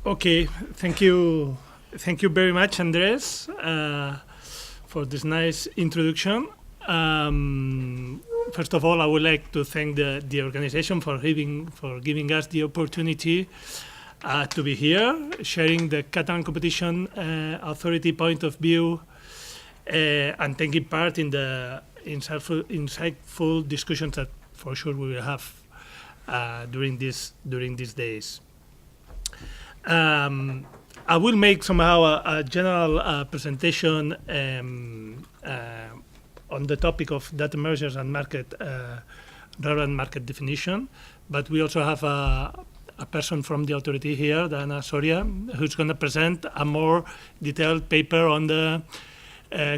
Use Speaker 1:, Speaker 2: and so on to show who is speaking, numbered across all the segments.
Speaker 1: Okay, thank you very much, Andres, for this nice introduction. First of all, I would like to thank the organization for giving us the opportunity to be here, sharing the Catalan Competition Authority point of view, and taking part in the insightful discussions that for sure we will have during these days. I will make somehow a general presentation on the topic of data mergers and market relevant market definition, but we also have a person from the authority here, Dana Soria, who's going to present a more detailed paper on the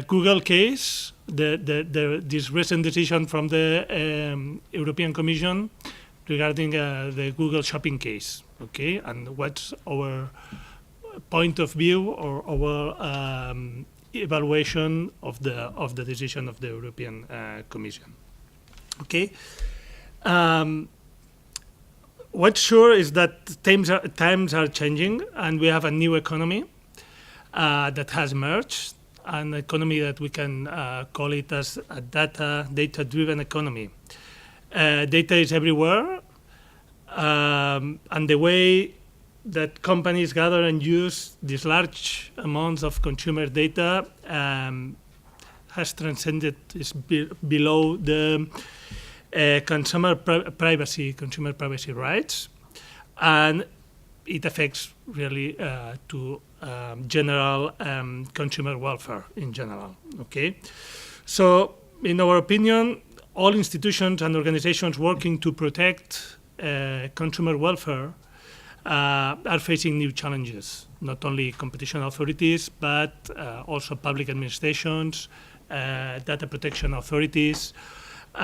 Speaker 1: Google case, this recent decision from the European Commission regarding the Google shopping case, okay, and what's our point of view or our evaluation of the decision of the European Commission. Okay. What's sure is that times are changing, and we have a new economy that has emerged, an economy that we can call it as a data-driven economy. Data is everywhere, and the way that companies gather and use these large amounts of consumer data has transcended, is below the consumer privacy rights, and it affects really to general consumer welfare in general. Okay, so in our opinion, all institutions and organizations working to protect consumer welfare are facing new challenges, not only competition authorities, but also public administrations, data protection authorities. They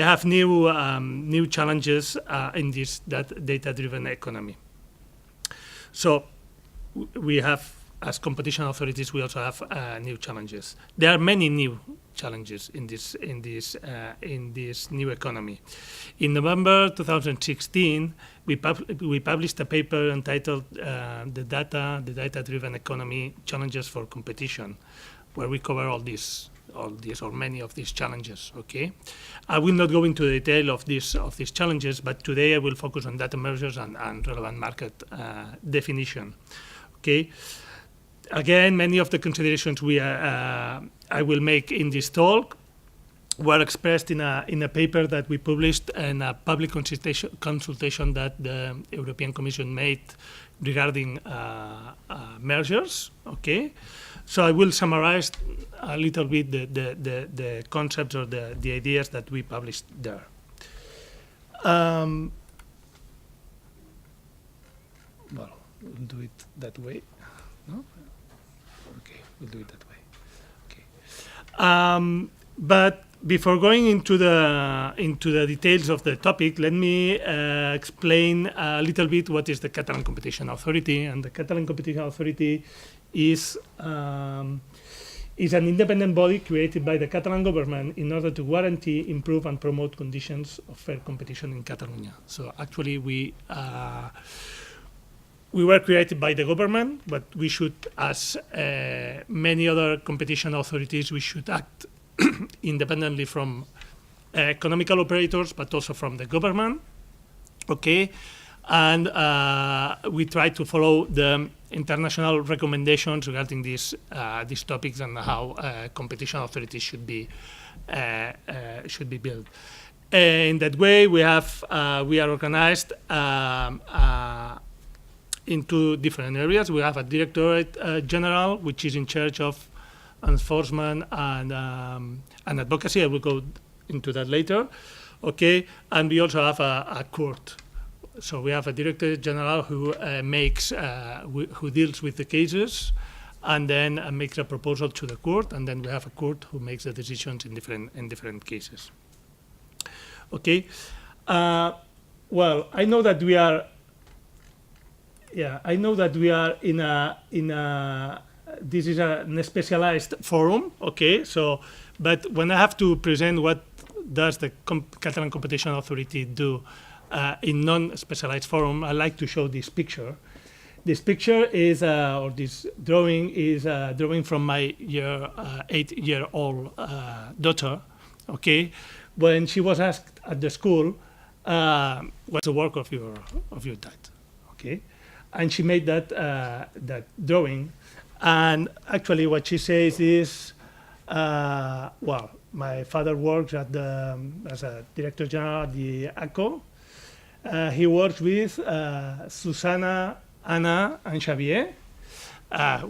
Speaker 1: have new challenges in this data-driven economy. So we have, as competition authorities, we also have new challenges. There are many new challenges in this new economy. In November 2016, we published a paper entitled "The Data-Driven Economy: Challenges for Competition," where we cover all these or many of these challenges. Okay, I will not go into detail of these challenges, but today I will focus on data mergers and relevant market definition. Okay. Again, many of the considerations I will make in this talk were expressed in a paper that we published in a public consultation that the European Commission made regarding mergers. Okay, so I will summarize a little bit the concepts or the ideas that we published there. Well, we'll do it that way. No? Okay, we'll do it that way. Okay. But before going into the details of the topic, let me explain a little bit what is the Catalan Competition Authority. And the Catalan Competition Authority is an independent body created by the Catalan government in order to guarantee, improve, and promote conditions of fair competition in Catalonia. So actually, we were created by the government, but we should, as many other competition authorities, we should act independently from economical operators, but also from the government. Okay, and we try to follow the international recommendations regarding these topics and how competition authorities should be built. In that way, we are organized into different areas. We have a Directorate General, which is in charge of enforcement and advocacy. I will go into that later. Okay, and we also have a court. So we have a Directorate General who who deals with the cases, and then makes a proposal to the court, and then we have a court who makes the decisions in different cases. Okay. Well, I know that we are. Yeah, I know that we are in a. This is a specialized forum. Okay, so, but when I have to present what does the Catalan Competition Authority do, in non-specialized forum, I like to show this picture. This picture is, or this drawing is a drawing from my 8-year-old daughter, okay? When she was asked at the school, what's the work of your dad, okay? And she made that drawing. And actually what she says is, well, my father works at as a director general at the ACO. He works with Susana, Anna, and Xavier.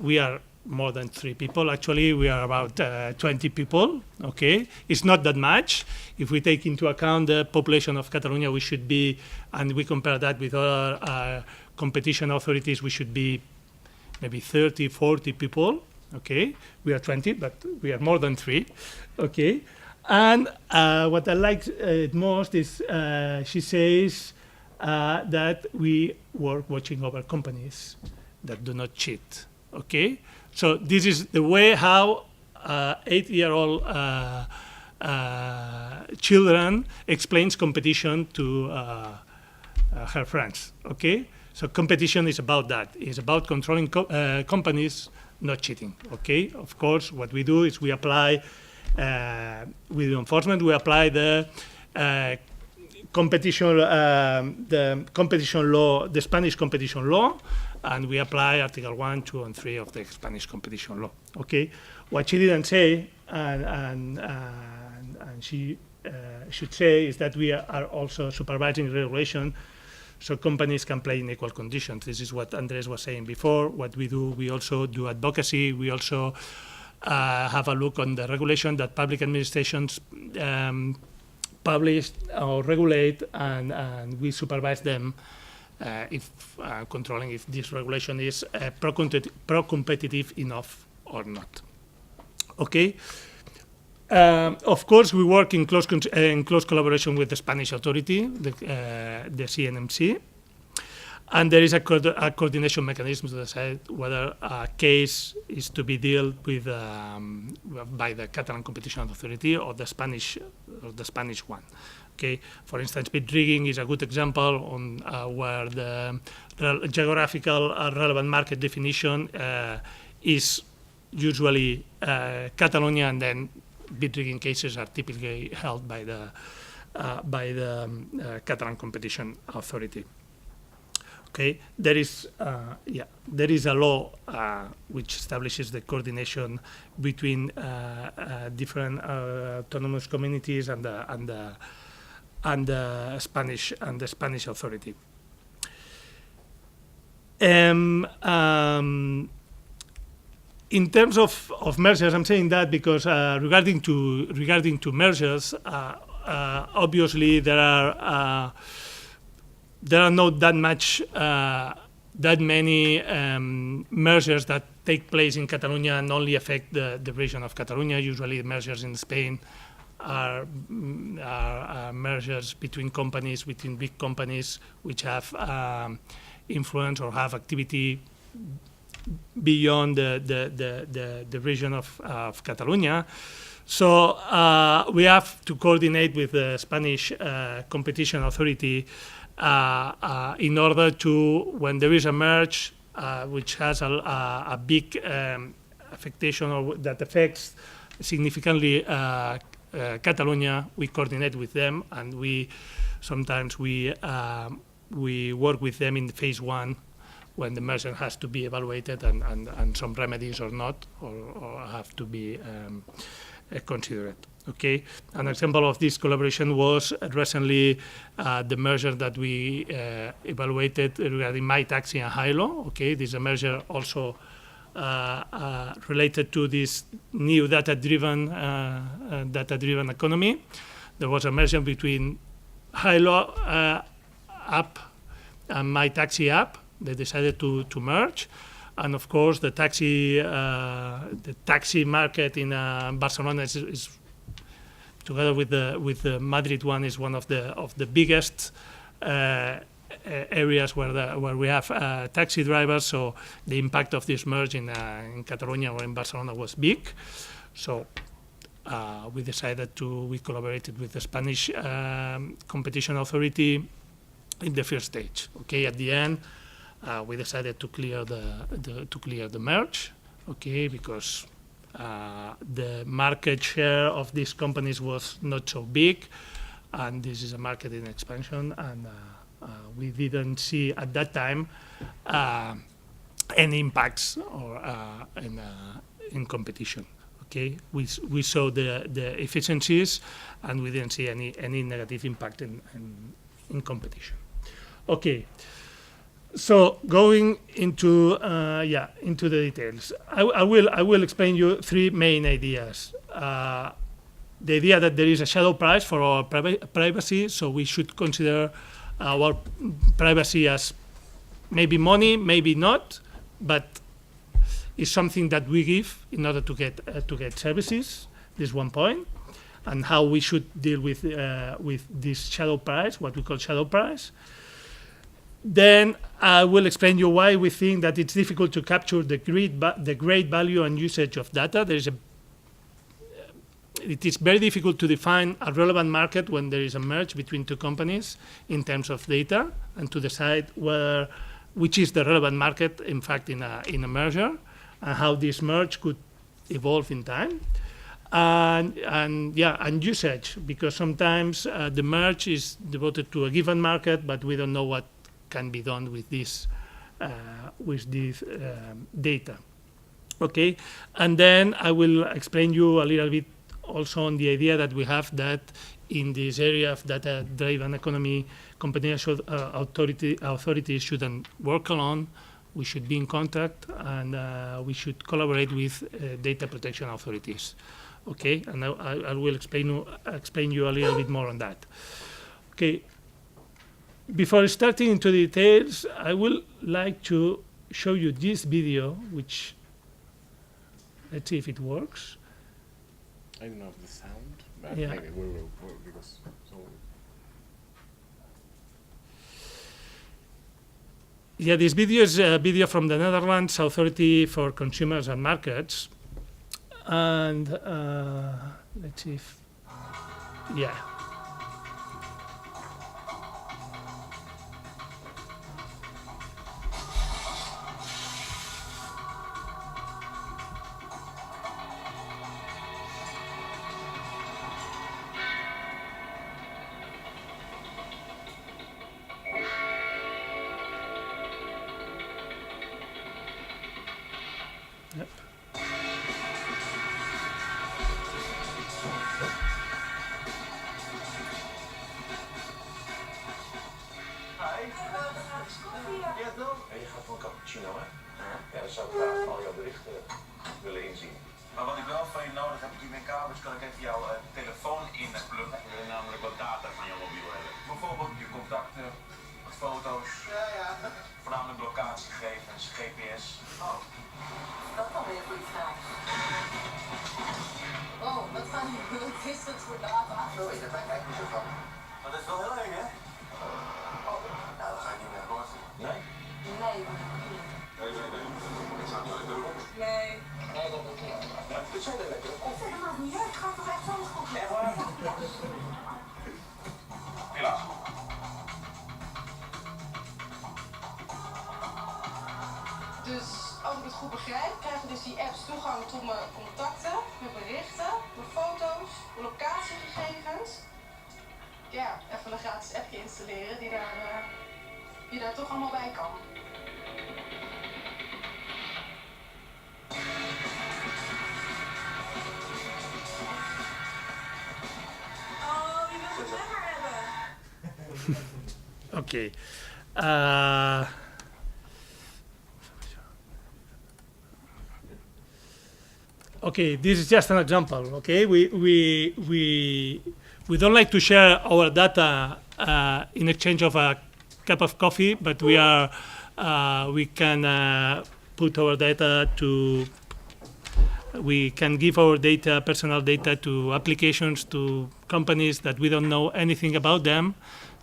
Speaker 1: We are more than 3 people. Actually, we are about 20 people, okay? It's not that much. If we take into account the population of Catalonia, we should be, and we compare that with other competition authorities, we should be maybe 30, 40 people, okay? We are 20, but we are more than 3, okay? And what I like most is she says that we work watching over companies that do not cheat, okay? So this is the way how 8-year-old children explains competition to her friends, okay? So competition is about that. It's about controlling companies, not cheating, okay? Of course, what we do is we apply, with enforcement, we apply the competition law, the Spanish competition law, and we apply Article 1, 2, and 3 of the Spanish competition law, okay? What she didn't say, and she should say, is that we are also supervising regulation so companies can play in equal conditions. This is what Andres was saying before. What we do, we also do advocacy. We also have a look on the regulation that public administrations publish or regulate, and we supervise them if controlling if this regulation is pro-competitive enough or not. Okay. Of course, we work in close collaboration with the Spanish authority, the CNMC, and there is a coordination mechanism to decide whether a case is to be dealt with by the Catalan Competition Authority or the Spanish one. Okay, for instance, bid rigging is a good example on where the geographical relevant market definition is usually Catalonia, and then bid rigging cases are typically held by the Catalan Competition Authority. Okay, there is a law which establishes the coordination between different autonomous communities and the Spanish authority. In terms of mergers, I'm saying that because regarding to mergers, obviously there are not that many mergers that take place in Catalonia and only affect the region of Catalonia. Usually, mergers in Spain are mergers between big companies, which have influence or have activity beyond the region of Catalonia. So we have to coordinate with the Spanish competition authority in order to, when there is a merge which has a big affectation or that affects significantly Catalonia, we coordinate with them, and sometimes we work with them in phase 1 when the merger has to be evaluated and some remedies or not, or have to be considered. Okay, an example of this collaboration was recently the merger that we evaluated regarding My Taxi and Hilo. Okay, this is a merger also related to this new data-driven economy. There was a merger between Hilo app and My Taxi app. They decided to merge, and of course the taxi market in Barcelona is together with the Madrid one, is one of the biggest areas where we have taxi drivers. So the impact of this merge in Catalonia or in Barcelona was big. So we collaborated with the Spanish competition authority in the first stage. Okay, at the end, we decided to clear the merge. Okay, because the market share of these companies was not so big, and this is a market in expansion, and we didn't see at that time any impacts or in competition. Okay, we saw the efficiencies, and we didn't see any negative impact in competition. Okay, so going into into the details, I will explain you three main ideas. The idea that there is a shadow price for our privacy, so we should consider our privacy as maybe money, maybe not, but it's something that we give in order to get services. This is one point, and how we should deal with this shadow price, what we call shadow price. Then I will explain you why we think that it's difficult to capture the great value and usage of data. It is very difficult to define a relevant market when there is a merge between two companies in terms of data, and to decide which is the relevant market, in fact, in a merger, and how this merge could evolve in time. And usage, because sometimes the merge is devoted to a given market, but we don't know what can be done with this data. Okay, and then I will explain you a little bit also on the idea that we have that in this area of data-driven economy, competition authorities shouldn't work alone. We should be in contact, and we should collaborate with data protection authorities. Okay, and I will explain you a little bit more on that. Okay, before starting into details, I would like to show you this video, which, let's see if it works.
Speaker 2: I don't know if the sound, but
Speaker 1: Yeah.
Speaker 2: maybe it will work because so.
Speaker 1: Yeah, this video is a video from the Netherlands Authority for Consumers and Markets. And let's see if, yeah. Yep.
Speaker 3: En je gaat voor een cappuccino, hè? Ja, dan zou ik graag al jouw berichten willen inzien. Maar wat ik wel van je nodig heb, die mijn kabels, kan ik even jouw telefoon inpluggen. Ik wil namelijk wat data van jouw mobiel hebben. Bijvoorbeeld je contacten, wat foto's, voornamelijk locatiegegevens, GPS.
Speaker 4: Oh, dat kan weer een goede vraag. Oh, wat is dat voor data?
Speaker 3: Zo is het, daar kijk ik zo van. Maar dat is wel heel eng, hè? Oh, nou, dan ga ik niet meer door. Nee?
Speaker 4: Nee.
Speaker 3: Ik zou het nooit doen.
Speaker 4: Nee.
Speaker 3: Nee, dat doe ik niet. Maar het is zo lekker.
Speaker 4: Dat maakt niet uit, het gaat toch echt anders goed?
Speaker 3: Echt waar? Helaas.
Speaker 5: Dus als ik het goed begrijp, krijgen dus die apps toegang tot mijn contacten, mijn berichten, mijn foto's, mijn locatiegegevens. Ja, even een gratis appje installeren die daar toch allemaal bij kan.
Speaker 4: Oh, je wilt het lekker hebben.
Speaker 1: Okay. Okay, this is just an example. Okay, we don't like to share our data in exchange of a cup of coffee, but we can put our data to. We can give our data, personal data, to applications, to companies that we don't know anything about them,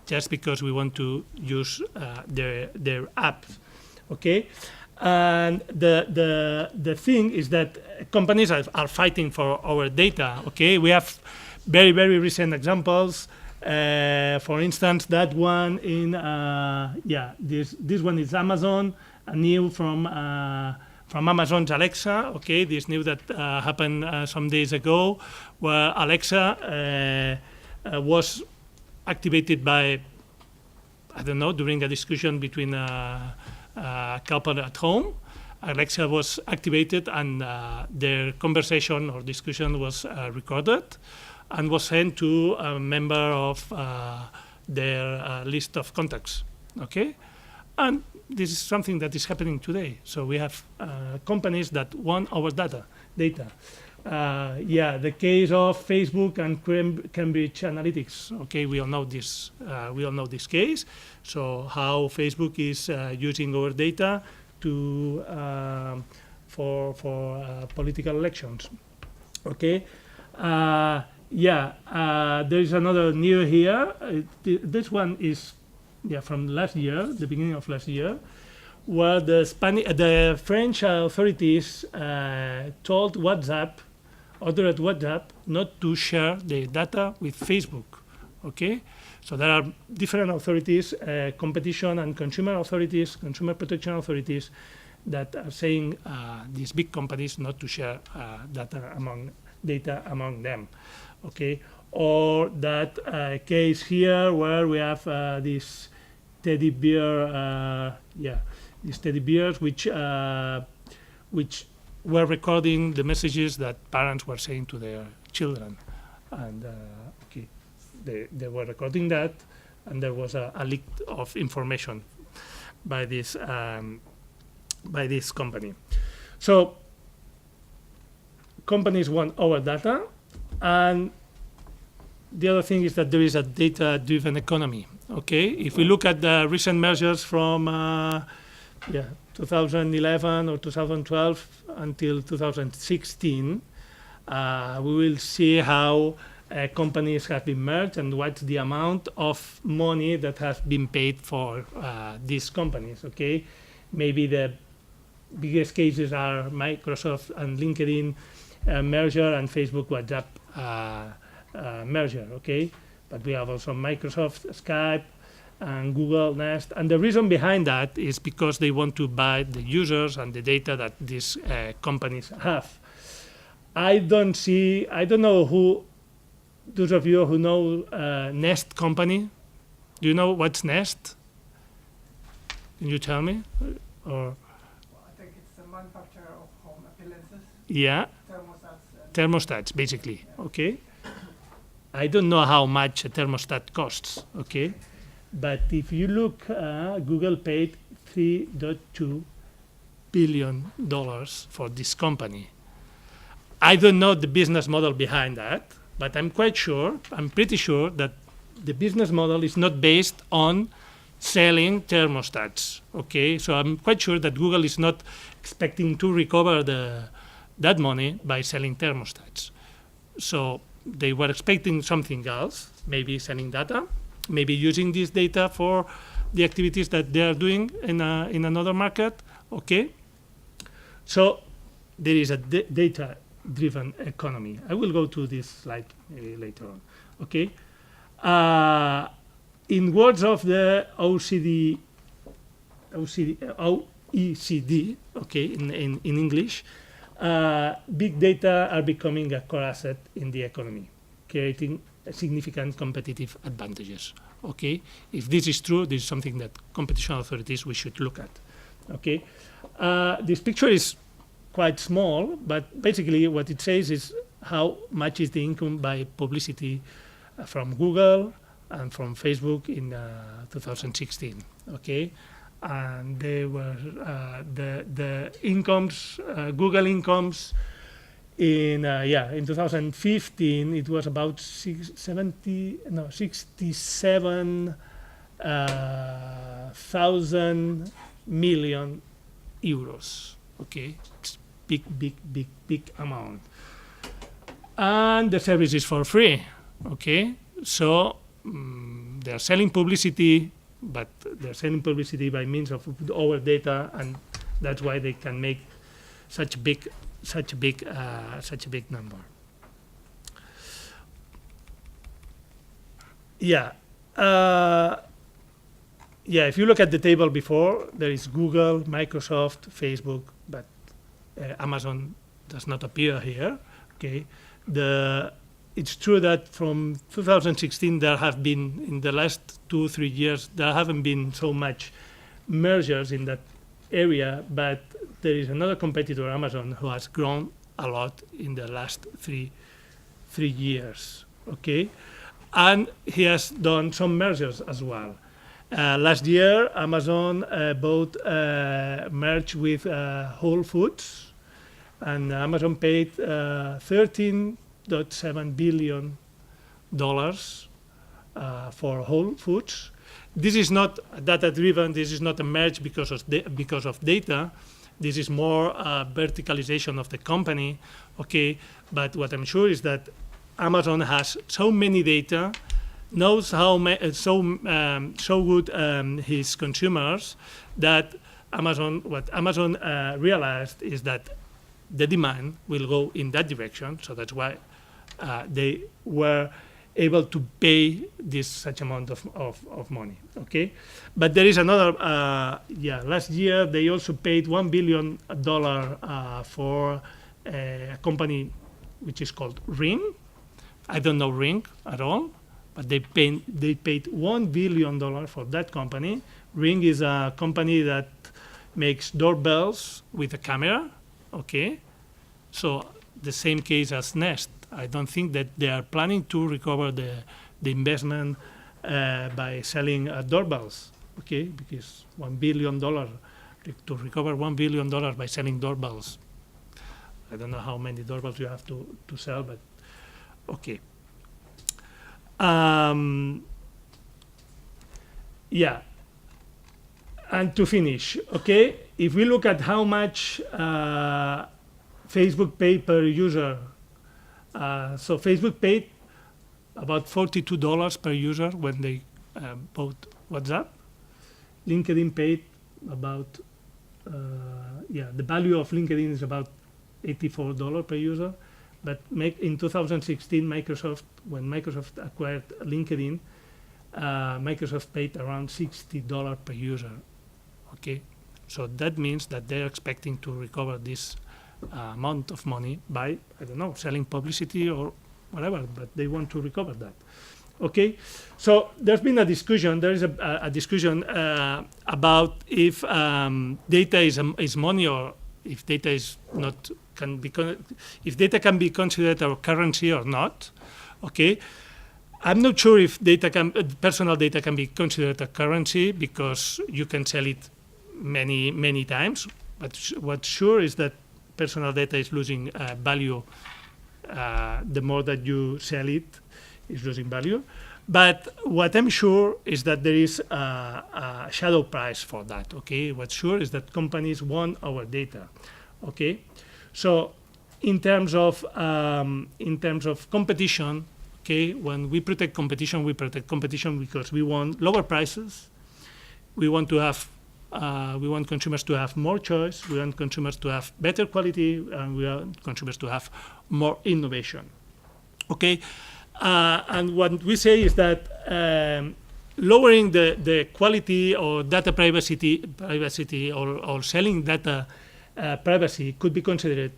Speaker 1: just because we want to use their app. Okay, and the thing is that companies are fighting for our data. Okay, we have very recent examples. For instance, that one in this one is Amazon, a new from Amazon's Alexa. Okay, this new that happened some days ago, where Alexa was activated by, I don't know, during a discussion between a couple at home. Alexa was activated, and their conversation or discussion was recorded and was sent to a member of their list of contacts. Okay, and this is something that is happening today. So we have companies that want our data. The case of Facebook and Cambridge Analytics. Okay, we all know this. We all know this case. So how Facebook is using our data to for political elections. Okay. There is another new here. This one is from last year, the beginning of last year, where the French authorities told Autoritat WhatsApp not to share the data with Facebook. Okay, so there are different authorities, competition and consumer authorities, consumer protection authorities, that are saying these big companies not to share data among them. Okay, or that case here where we have these teddy bear, these teddy bears which were recording the messages that parents were saying to their children, and they were recording that, and there was a leak of information by this company. So companies want our data, and the other thing is that there is a data-driven economy. Okay, if we look at the recent measures from 2011 or 2012 until 2016, we will see how companies have been merged and what's the amount of money that has been paid for these companies. Okay, maybe the biggest cases are Microsoft and LinkedIn merger and Facebook WhatsApp merger. Okay, but we have also Microsoft, Skype, and Google Nest, and the reason behind that is because they want to buy the users and the data that these companies have. I don't know who, those of you who know Nest company, do you know what's Nest? Can you tell me? Or
Speaker 6: I think it's the manufacturer of home appliances.
Speaker 1: Yeah.
Speaker 6: Thermostats.
Speaker 1: Thermostats, basically. Okay. I don't know how much a thermostat costs. Okay. But if you look, Google paid $3.2 billion for this company. I don't know the business model behind that, but I'm pretty sure that the business model is not based on selling thermostats. Okay, so I'm quite sure that Google is not expecting to recover that money by selling thermostats. So they were expecting something else, maybe selling data, maybe using this data for the activities that they are doing in another market. Okay, so there is a data-driven economy. I will go to this slide later on. Okay, in words of the OECD, okay, in English, big data are becoming a core asset in the economy, creating significant competitive advantages. Okay, if this is true, this is something that competition authorities we should look at. Okay, this picture is quite small, but basically what it says is how much is the income by publicity from Google and from Facebook in 2016. Okay, and they were the incomes, Google incomes. In 2015, it was about 67,000 million euros. Okay, it's big amount. And the service is for free. Okay, so they're selling publicity, but they're selling publicity by means of our data, and that's why they can make such a big number. Yeah. Yeah, if you look at the table before, there is Google, Microsoft, Facebook, but Amazon does not appear here. Okay, it's true that from 2016 there have been, in the last 2-3 years, there haven't been so much mergers in that area, but there is another competitor, Amazon, who has grown a lot in the last three years. Okay, and he has done some mergers as well. Last year, Amazon merged with Whole Foods, and Amazon paid $13.7 billion for Whole Foods. This is not data-driven. This is not a merge because of data. This is more verticalization of the company. Okay, but what I'm sure is that Amazon has so many data, knows so good his consumers, that what Amazon realized is that the demand will go in that direction. So that's why they were able to pay such amount of money. Okay, but there is another. Last year they also paid $1 billion for a company which is called Ring. I don't know Ring at all, but they paid $1 billion for that company. Ring is a company that makes doorbells with a camera. Okay, so the same case as Nest. I don't think that they are planning to recover the investment by selling doorbells. Okay, because $1 billion to recover $1 billion by selling doorbells. I don't know how many doorbells you have to sell, but okay. Yeah. And to finish, okay, if we look at how much Facebook paid per user, so Facebook paid about $42 per user when they bought WhatsApp. LinkedIn paid about, the value of LinkedIn is about $84 per user. But in 2016, when Microsoft acquired LinkedIn, Microsoft paid around $60 per user. Okay, so that means that they're expecting to recover this amount of money by, I don't know, selling publicity or whatever, but they want to recover that. Okay, so there's been a discussion. There is a discussion about if data is money, or if data is not if data can be considered a currency or not. Okay, I'm not sure if personal data can be considered a currency, because you can sell it many times. But what's sure is that personal data is losing value. The more that you sell it, is losing value. But what I'm sure is that there is a shadow price for that. Okay, what's sure is that companies want our data. Okay, so in terms of competition, okay, when we protect competition because we want lower prices. We want consumers to have more choice. We want consumers to have better quality, and we want consumers to have more innovation. Okay, and what we say is that lowering the quality or data privacy or selling data privacy could be considered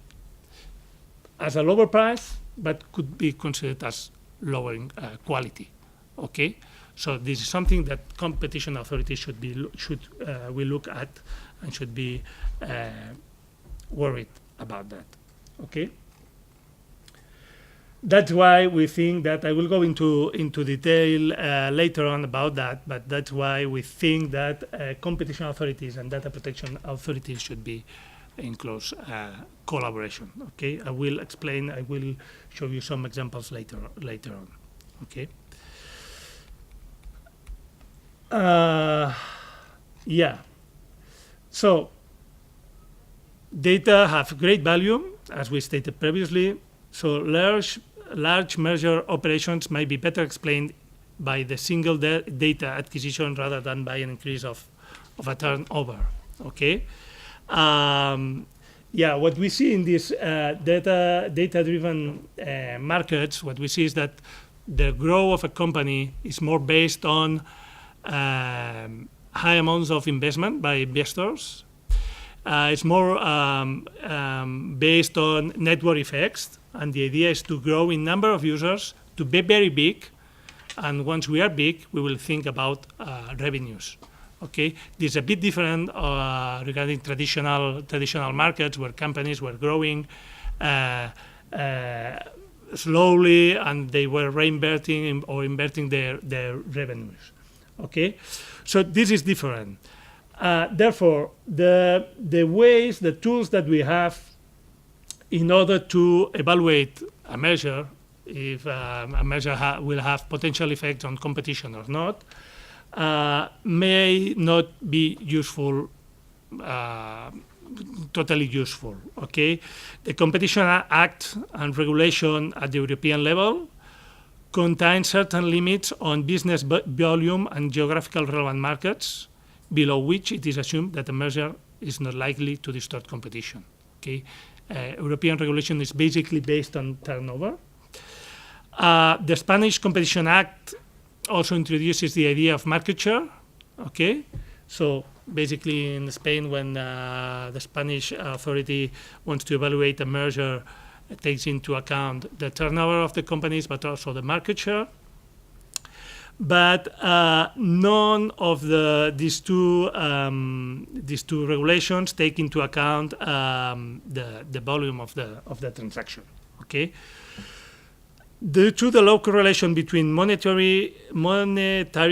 Speaker 1: as a lower price, but could be considered as lowering quality. Okay, so this is something that competition authorities will look at and should be worried about that. Okay, that's why we think that I will go into detail later on about that. But that's why we think that competition authorities and data protection authorities should be in close collaboration. Okay, I will explain. I will show you some examples later on. Okay. So data have great value, as we stated previously. So large merger operations might be better explained by the single data acquisition rather than by an increase of a turnover. Okay. What we see in these data-driven markets, what we see is that the growth of a company is more based on high amounts of investment by investors. It's more based on network effects, and the idea is to grow in number of users, to be very big, and once we are big, we will think about revenues. Okay, this is a bit different regarding traditional markets where companies were growing slowly and they were reinverting or inverting their revenues. Okay, so this is different. Therefore, the ways, the tools that we have in order to evaluate a measure, if a measure will have potential effects on competition or not, may not be useful, totally useful. Okay, the Competition Act and regulation at the European level contain certain limits on business volume and geographical relevant markets, below which it is assumed that a measure is not likely to distort competition. Okay, European regulation is basically based on turnover. The Spanish Competition Act also introduces the idea of market share. Okay, so basically in Spain, when the Spanish authority wants to evaluate a measure, it takes into account the turnover of the companies, but also the market share. But none of these two regulations take into account the volume of the transaction. Okay. Due to the low correlation between monetary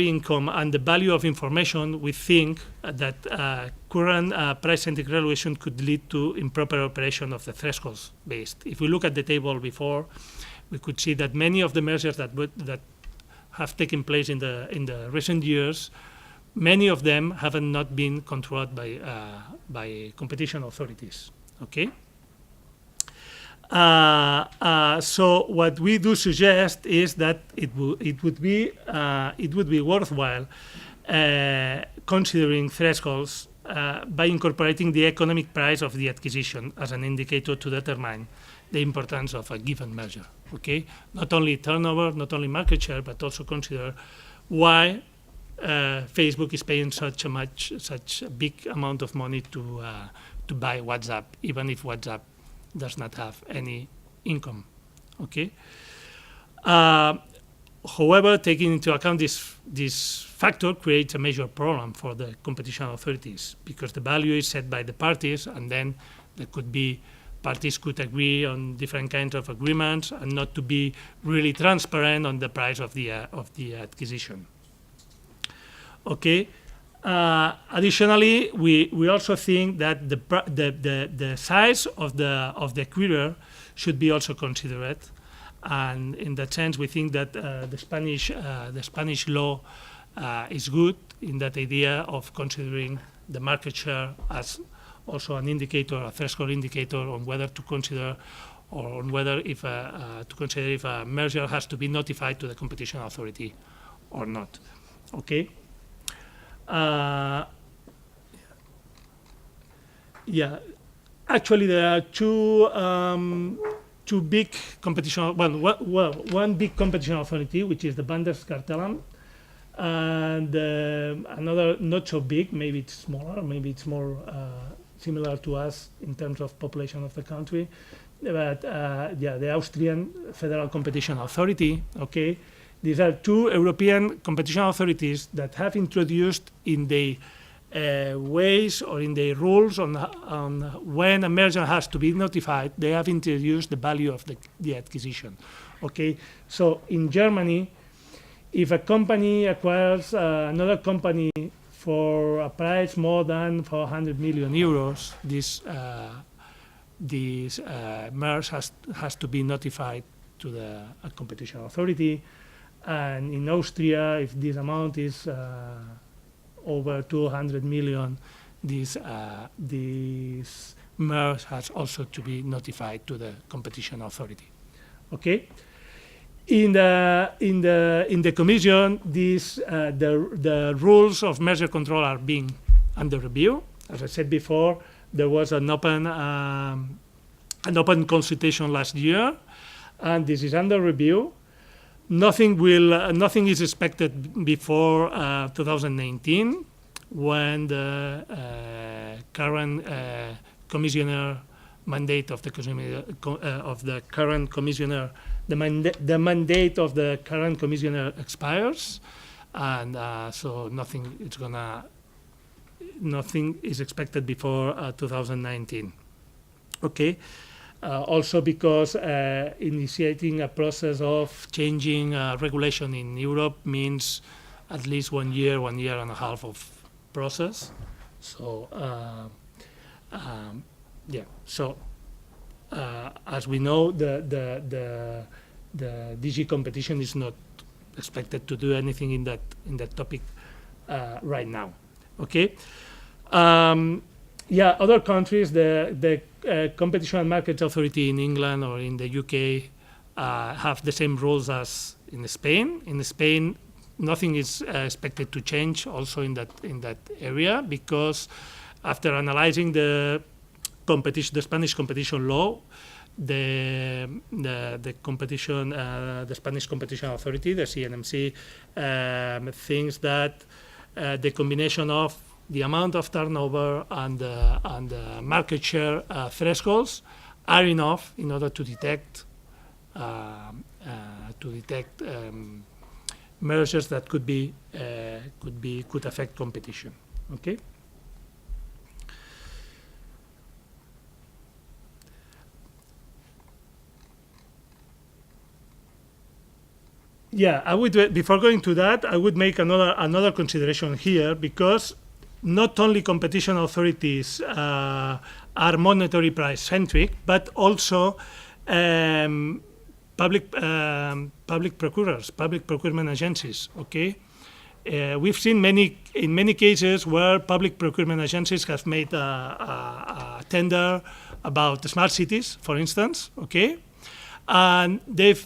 Speaker 1: income and the value of information, we think that current price-centric regulation could lead to improper operation of the thresholds based. If we look at the table before, we could see that many of the measures that have taken place in the recent years, many of them have not been controlled by competition authorities. Okay. So what we do suggest is that it would be worthwhile considering thresholds by incorporating the economic price of the acquisition as an indicator to determine the importance of a given measure. Okay, not only turnover, not only market share, but also consider why Facebook is paying such a big amount of money to buy WhatsApp, even if WhatsApp does not have any income. Okay. However, taking into account this factor creates a major problem for the competition authorities, because the value is set by the parties, and then there could be parties could agree on different kinds of agreements and not to be really transparent on the price of the acquisition. Okay. Additionally, we also think that the size of the acquirer should be also considered, and in that sense, we think that the Spanish law is good in that idea of considering the market share as also an indicator, a threshold indicator on whether to consider, or on whether if a measure has to be notified to the competition authority or not. Okay. Yeah, actually there are two big competition. One big competition authority, which is the Catalan, and another not so big. Maybe it's smaller. Maybe it's more similar to us in terms of population of the country. But the Austrian Federal Competition Authority. Okay. These are two European competition authorities that have introduced in the ways or in the rules on when a merger has to be notified. They have introduced the value of the acquisition. Okay, so in Germany, if a company acquires another company for a price more than 400 million euros, this merger has to be notified to the competition authority. And in Austria, if this amount is over 200 million, this merger has also to be notified to the competition authority. Okay. In the Commission, the rules of merger control are being under review. As I said before, there was an open consultation last year, and this is under review. Nothing is expected before 2019, when the current commissioner mandate of the current commissioner, the mandate of the current commissioner expires, and so nothing is expected before 2019. Okay. Also because initiating a process of changing regulation in Europe means at least 1 year, 1.5 years of process. So So as we know, the DG competition is not expected to do anything in that topic right now. Okay. Other countries, the Competition and Markets Authority in England or in the UK have the same rules as in Spain. In Spain, nothing is expected to change also in that area, because after analyzing the Spanish competition law, the Spanish Competition Authority, the CNMC, thinks that the combination of the amount of turnover and the market share thresholds are enough in order to detect mergers that could affect competition. Okay. Yeah, I would. Before going to that, I would make another consideration here, because not only competition authorities are monetary price centric, but also public procurers, public procurement agencies. Okay, we've seen in many cases where public procurement agencies have made a tender about the smart cities, for instance. Okay. And they've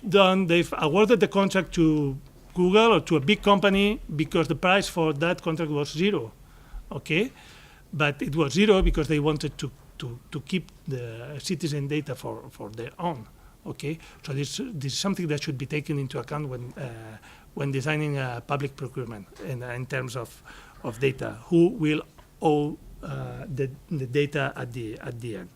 Speaker 1: awarded the contract to Google or to a big company because the price for that contract was zero. Okay, but it was zero because they wanted to keep the citizen data for their own. Okay, so this is something that should be taken into account when designing a public procurement in terms of data. Who will owe the data at the end?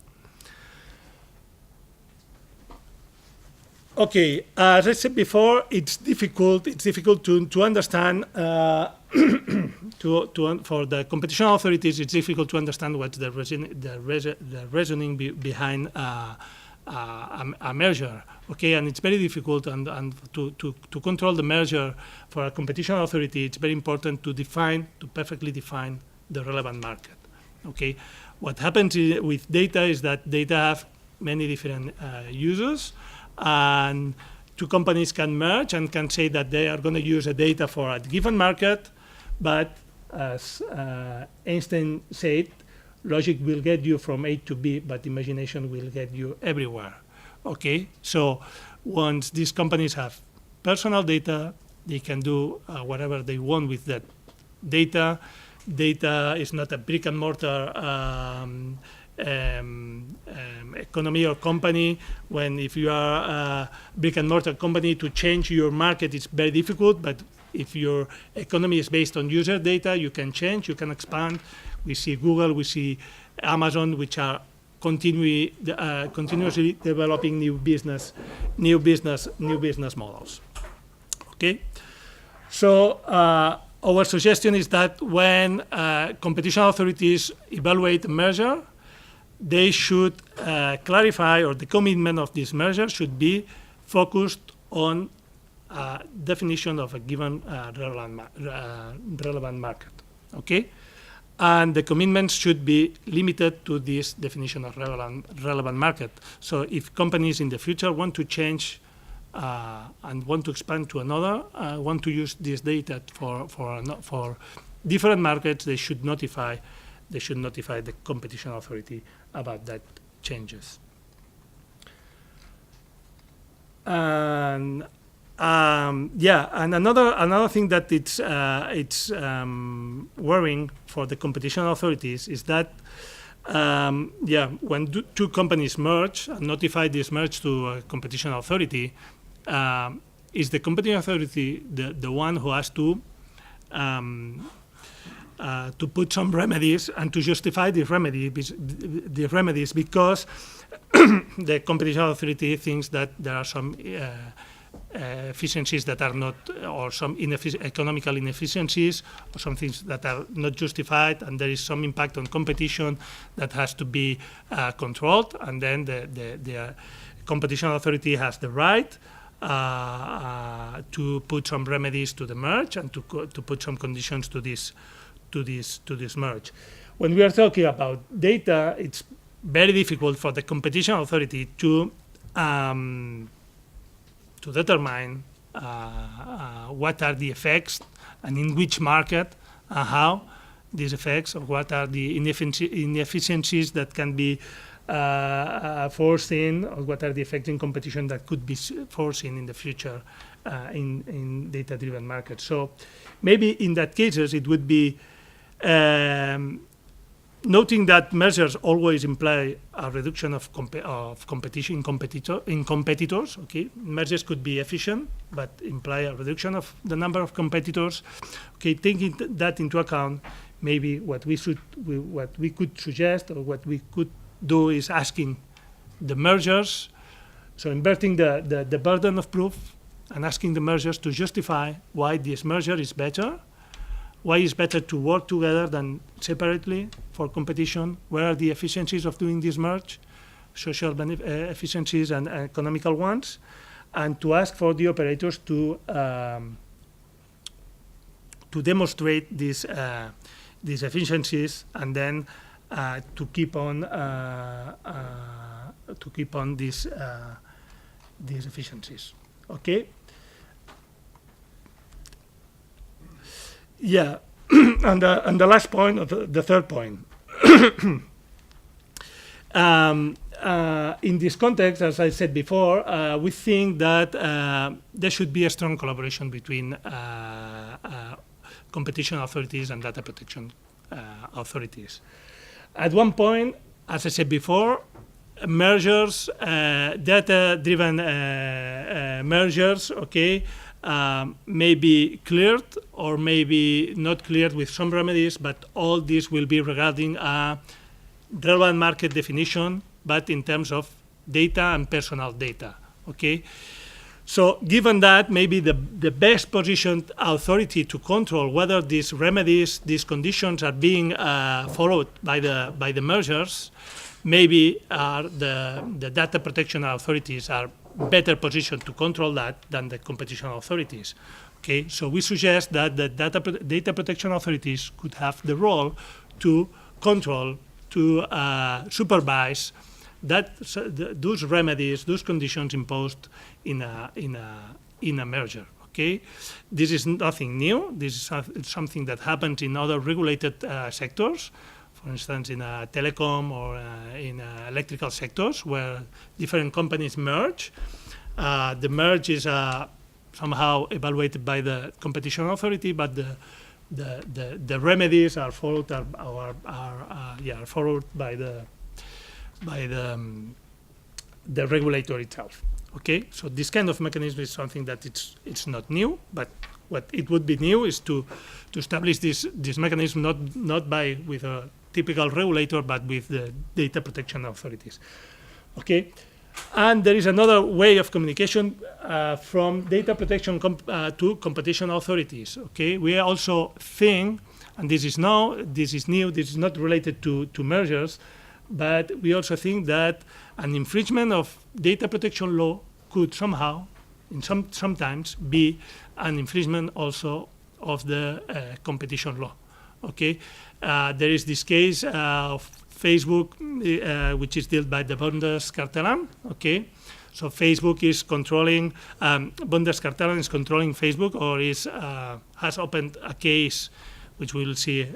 Speaker 1: Okay, as I said before, it's difficult to understand. For the competition authorities, it's difficult to understand what's the reasoning behind a merger. Okay, and it's very difficult and to control the merger for a competition authority. It's very important to perfectly define the relevant market. Okay, what happens with data is that data have many different users. And two companies can merge and can say that they are going to use the data for a given market, but as Einstein said, logic will get you from A to B, but imagination will get you everywhere. Okay, so once these companies have personal data, they can do whatever they want with that data. Data is not a brick and mortar economy or company. If you are a brick and mortar company, to change your market is very difficult, but if your economy is based on user data, you can change, you can expand. We see Google, we see Amazon, which are continuously developing new business models. Okay, so our suggestion is that when competition authorities evaluate a merger, they should clarify, or the commitment of this merger should be focused on definition of a given relevant market. Okay, and the commitments should be limited to this definition of relevant market. So if companies in the future want to change and want to expand to another, want to use this data for different markets, they should notify the competition authority about that changes. And and another thing that it's worrying for the competition authorities is that when two companies merge and notify this merge to a competition authority, is the competition authority the one who has to put some remedies and to justify the remedies because the competition authority thinks that there are some efficiencies that are not, or some economical inefficiencies, or some things that are not justified, and there is some impact on competition that has to be controlled, and then the competition authority has the right to put some remedies to the merge and to put some conditions to this merge. When we are talking about data, it's very difficult for the competition authority to determine what are the effects and in which market and how these effects, or what are the inefficiencies that can be foreseen, or what are the effects in competition that could be foreseen in the future in data-driven markets. So maybe in that cases it would be noting that measures always imply a reduction of competition in competitors. Okay, measures could be efficient, but imply a reduction of the number of competitors. Okay, taking that into account, maybe what we could suggest, or what we could do, is asking the mergers, so inverting the burden of proof and asking the mergers to justify why this merger is better. Why it's better to work together than separately for competition? Where are the efficiencies of doing this merge, social efficiencies and economical ones? And to ask for the operators to demonstrate these efficiencies, and then to keep on these efficiencies. Okay. Yeah, and the last point, or the third point. In this context, as I said before, we think that there should be a strong collaboration between competition authorities and data protection authorities. At one point, as I said before, mergers, data-driven mergers, okay, may be cleared or maybe not cleared with some remedies, but all this will be regarding a relevant market definition, but in terms of data and personal data. Okay, so given that, maybe the best positioned authority to control whether these remedies, these conditions are being followed by the mergers, maybe the data protection authorities are better positioned to control that than the competition authorities. Okay, so we suggest that the data protection authorities could have the role to control, to supervise those remedies, those conditions imposed in a merger. Okay, this is nothing new. This is something that happens in other regulated sectors. For instance, in telecom or in electrical sectors, where different companies merge. The merge is somehow evaluated by the competition authority, but the remedies are followed followed by the regulator itself. Okay, so this kind of mechanism is something that it's not new, but what it would be new is to establish this mechanism not with a typical regulator, but with the data protection authorities. Okay, and there is another way of communication from data protection to competition authorities. Okay, we also think, and this is new, this is not related to mergers, but we also think that an infringement of data protection law could somehow, sometimes, be an infringement also of the competition law. Okay, there is this case of Facebook, which is dealt by the Bundeskartellamt. Okay, so Facebook is controlling, Bundeskartellamt is controlling Facebook, or has opened a case, which we will see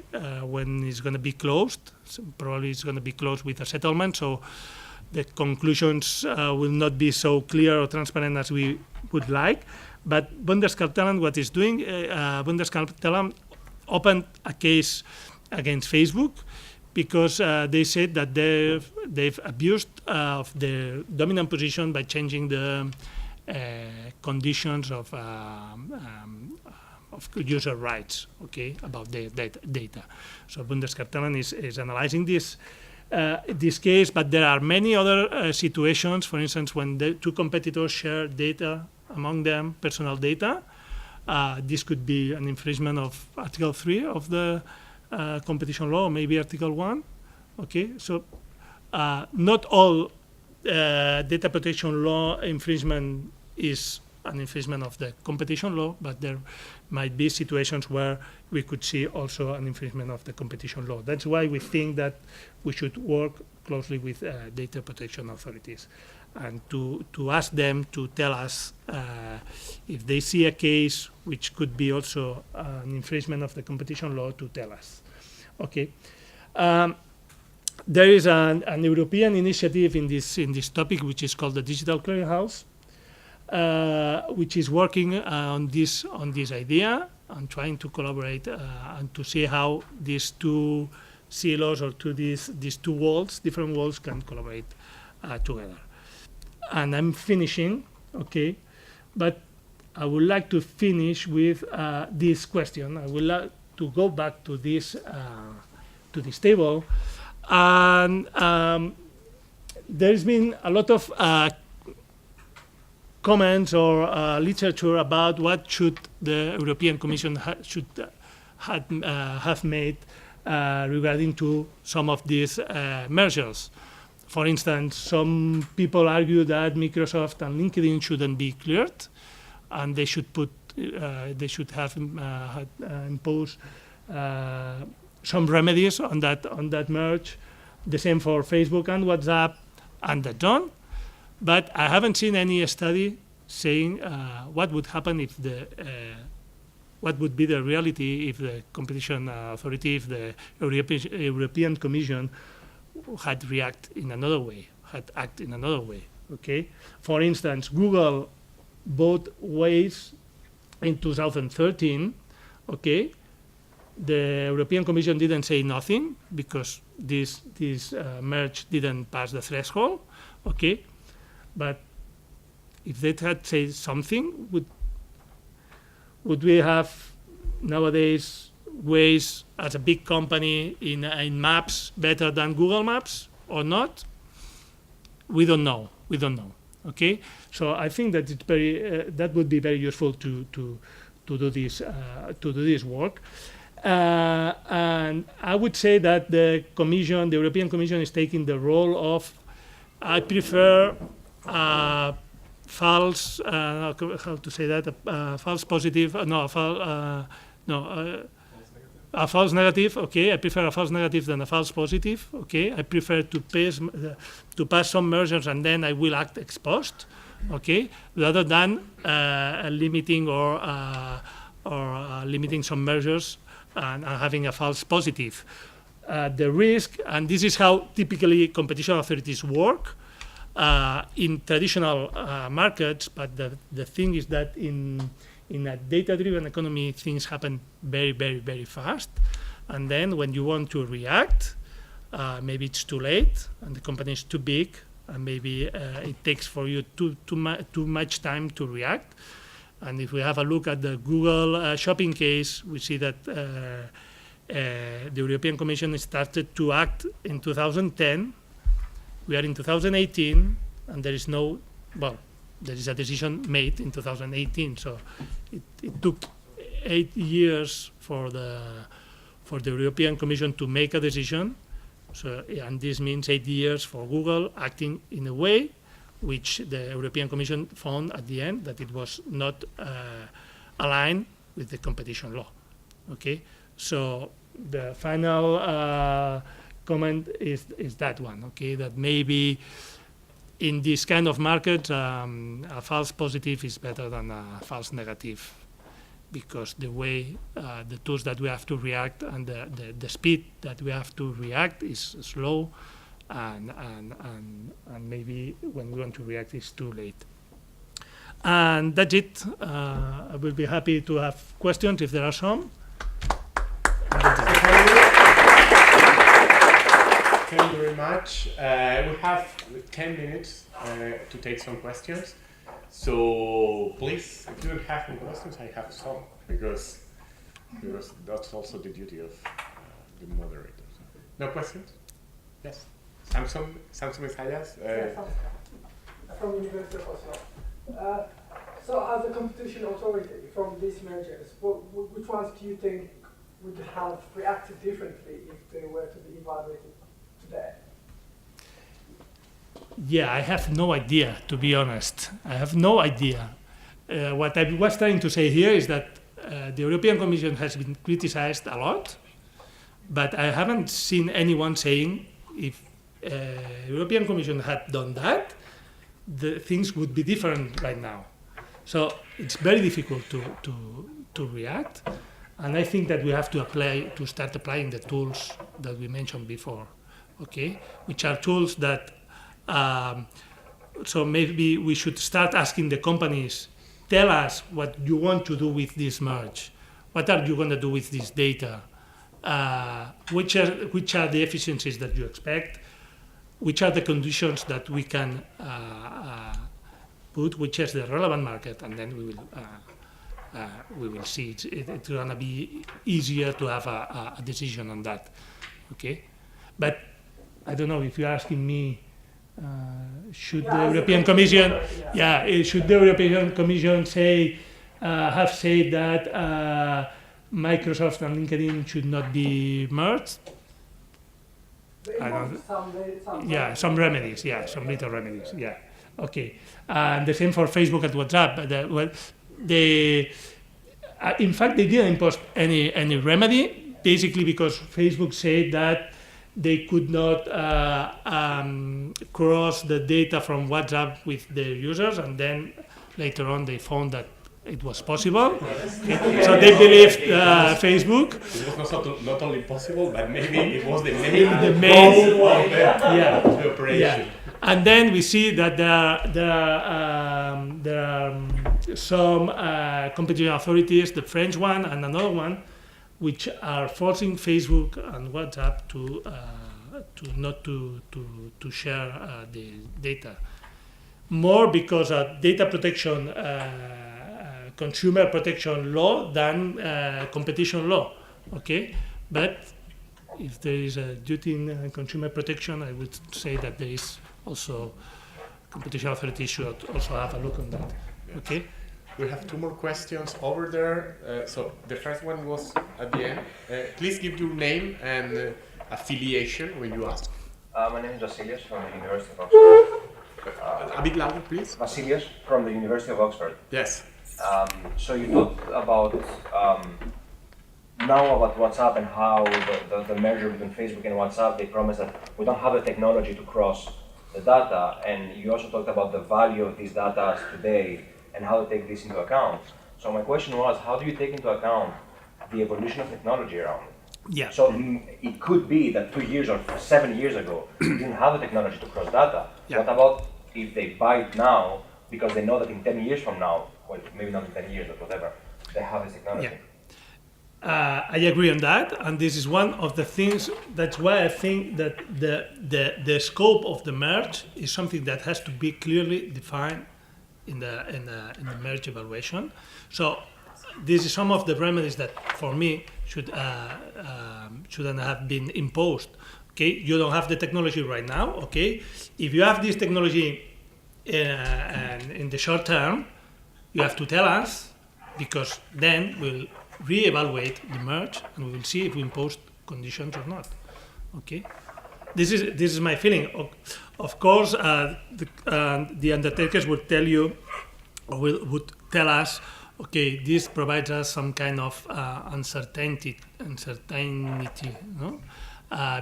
Speaker 1: when it's going to be closed. So probably it's going to be closed with a settlement. So the conclusions will not be so clear or transparent as we would like. But Bundeskartellamt, what is doing, Bundeskartellamt opened a case against Facebook because they said that they've abused of their dominant position by changing the conditions of user rights, okay, about the data. So Bundeskartellamt is analyzing this case, but there are many other situations. For instance, when the two competitors share data among them, personal data, this could be an infringement of Article 3 of the competition law, maybe Article 1. Okay, so not all data protection law infringement is an infringement of the competition law, but there might be situations where we could see also an infringement of the competition law. That's why we think that we should work closely with data protection authorities and to ask them to tell us if they see a case which could be also an infringement of the competition law, to tell us. Okay. There is an European initiative in this topic, which is called the Digital Clearinghouse, which is working on this idea and trying to collaborate and to see how these two silos or these two walls, different walls, can collaborate together. And I'm finishing, okay, but I would like to finish with this question. I would like to go back to this table, and there's been a lot of comments or literature about what should the European Commission have made regarding to some of these measures. For instance, some people argue that Microsoft and LinkedIn shouldn't be cleared, and they should have imposed some remedies on that merge. The same for Facebook and WhatsApp and the John. But I haven't seen any study saying what would happen if what would be the reality if the competition authority, if the European Commission had acted in another way. Okay. For instance, Google bought Waze in 2013. Okay. The European Commission didn't say nothing because this merge didn't pass the threshold. Okay. But if they had said something, would we have nowadays Waze as a big company in maps better than Google Maps or not? We don't know. Okay, so I think that it's that would be very useful to do this work. And I would say that the European Commission is taking the role of, I prefer false, how to say that, false positive, a false negative. Okay, I prefer a false negative than a false positive. Okay, I prefer to pass some measures and then I will act ex post. Okay, rather than limiting or limiting some measures and having a false positive. The risk, and this is how typically competition authorities work in traditional markets, but the thing is that in a data-driven economy, things happen very, very, very fast. And then when you want to react, maybe it's too late and the company is too big, and maybe it takes for you too much time to react. And if we have a look at the Google shopping case, we see that the European Commission started to act in 2010. We are in 2018, and there is a decision made in 2018. So it took 8 years for the European Commission to make a decision. So, and this means 8 years for Google acting in a way which the European Commission found at the end that it was not aligned with the competition law. Okay, so the final comment is that one. Okay, that maybe in this kind of market, a false positive is better than a false negative, because the way the tools that we have to react and the speed that we have to react is slow, and maybe when we want to react it's too late. And that's it. I will be happy to have questions if there are some.
Speaker 7: Thank you very much. We have 10 minutes to take some questions.
Speaker 2: So please, if you don't have any questions, I have some because that's also the duty of the moderator. No questions? Yes. Samsung Isaias.
Speaker 7: From University of Oslo. So as a competition authority from these mergers, which ones do you think would have reacted differently if they were to be evaluated today?
Speaker 1: Yeah, I have no idea, to be honest. I have no idea. What I was trying to say here is that the European Commission has been criticized a lot, but I haven't seen anyone saying if European Commission had done that, the things would be different right now. So it's very difficult to react, and I think that we have to start applying the tools that we mentioned before, okay? Which are tools that, so maybe we should start asking the companies, tell us what you want to do with this merge. What are you going to do with this data? Which are the efficiencies that you expect? Which are the conditions that we can put, which is the relevant market, and then we will see. It's going to be easier to have a decision on that, okay? But I don't know if you're asking me, should the European Commission, should the European Commission have said that Microsoft and LinkedIn should not be merged? Some remedies, some little remedies, okay. And the same for Facebook and WhatsApp. In fact, they didn't impose any remedy, basically because Facebook said that they could not cross the data from WhatsApp with their users, and then later on they found that it was possible. So they believed Facebook.
Speaker 2: It was not only possible, but maybe it was the main
Speaker 1: goal of
Speaker 2: the operation.
Speaker 1: Yeah. And then we see that there are some competition authorities, the French one and another one, which are forcing Facebook and WhatsApp to not to share the data. More because of data protection, consumer protection law than competition law, okay? But if there is a duty in consumer protection, I would say that there is also competition authorities should also have a look on that, okay?
Speaker 2: We have 2 more questions over there. So the first one was at the end. Please give your name and affiliation when you ask.
Speaker 3: My name is Vasilios from the University of Oxford.
Speaker 2: A bit louder, please.
Speaker 3: Vasilios from the University of Oxford.
Speaker 2: Yes.
Speaker 3: So you talked about now about WhatsApp and how the merger between Facebook and WhatsApp, they promise that we don't have the technology to cross the data, and you also talked about the value of these data today and how to take this into account. So my question was, how do you take into account the evolution of technology around it?
Speaker 1: Yeah.
Speaker 3: So it could be that 2 years or 7 years ago, you didn't have the technology to cross data.
Speaker 1: Yeah.
Speaker 3: What about if they buy it now because they know that in 10 years from now, well, maybe not in 10 years, but whatever, they have this technology?
Speaker 1: Yeah. I agree on that, and this is one of the things. That's why I think that the scope of the merge is something that has to be clearly defined in the merge evaluation. So this is some of the remedies that, for me, shouldn't have been imposed. Okay, you don't have the technology right now. Okay, if you have this technology in the short term, you have to tell us, because then we'll re-evaluate the merge and we will see if we impose conditions or not. Okay, this is my feeling. Of course, the undertakers would tell you, or would tell us, okay, this provides us some kind of uncertainty, no?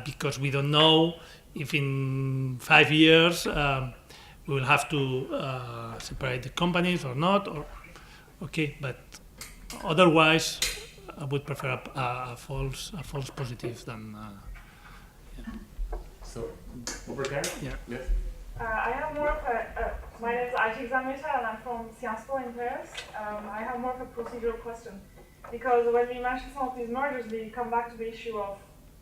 Speaker 1: Because we don't know if in 5 years we will have to separate the companies or not, or okay, but otherwise I would prefer a false positive than.
Speaker 2: So over there.
Speaker 1: Yeah.
Speaker 2: Yes.
Speaker 8: I have more of my name is Ajik Zamita and I'm from Sciences Po in Paris. I have more of a procedural question, because when we mention some of these mergers, we come back to the issue of,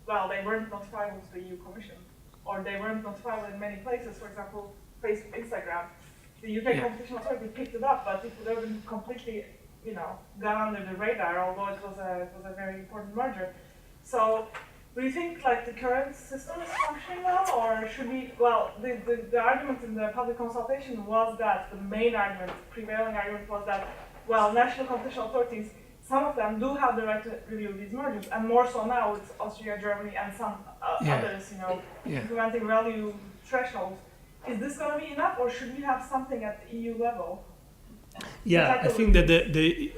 Speaker 8: well, they weren't notifiable to the EU Commission, or they weren't notifiable in many places. For example, Facebook, Instagram, the UK Competition Authority picked it up, but it would have been completely, gone under the radar, although it was a very important merger. So, do you think like the current system is functioning well, or should we? Well, the argument in the public consultation was that the main argument, prevailing argument, was that national competition authorities, some of them do have the right to review these mergers, and more so now with Austria, Germany, and some others, implementing value thresholds. Is this going to be enough, or should we have something at the EU level?
Speaker 1: Yeah, I think that the